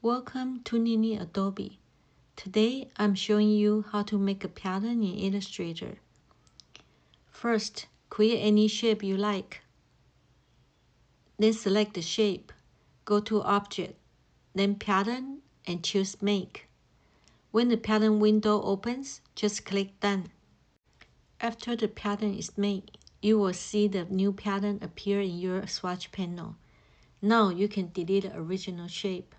Welcome to Nini Adobe. Today I'm showing you how to make a pattern in Illustrator. First, create any shape you like. Then select the shape. Go to Object, then Pattern and choose Make. When the pattern window opens, just click Done. After the pattern is made, you will see the new pattern appear in your swatch panel. Now you can delete the original shape.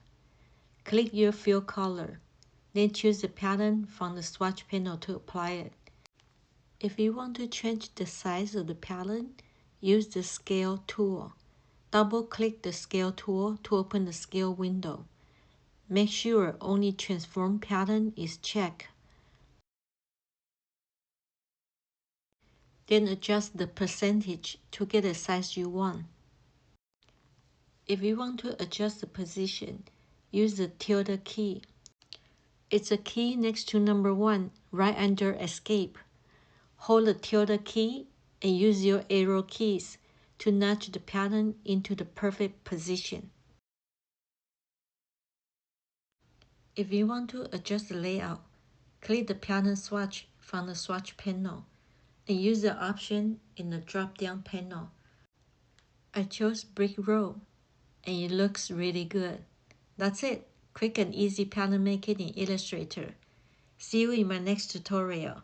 Click your fill color, then choose the pattern from the swatch panel to apply it. If you want to change the size of the pattern, use the Scale tool. Double-click the Scale tool to open the Scale window. Make sure only Transform Pattern is checked. Then adjust the percentage to get the size you want. If you want to adjust the position, use the tilde key. It's a key next to number 1, right under Escape. Hold the tilde key and use your arrow keys to nudge the pattern into the perfect position. If you want to adjust the layout, click the pattern swatch from the swatch panel and use the option in the drop-down panel. I chose Brick Roll and it looks really good. That's it. Quick and easy pattern making in Illustrator. See you in my next tutorial.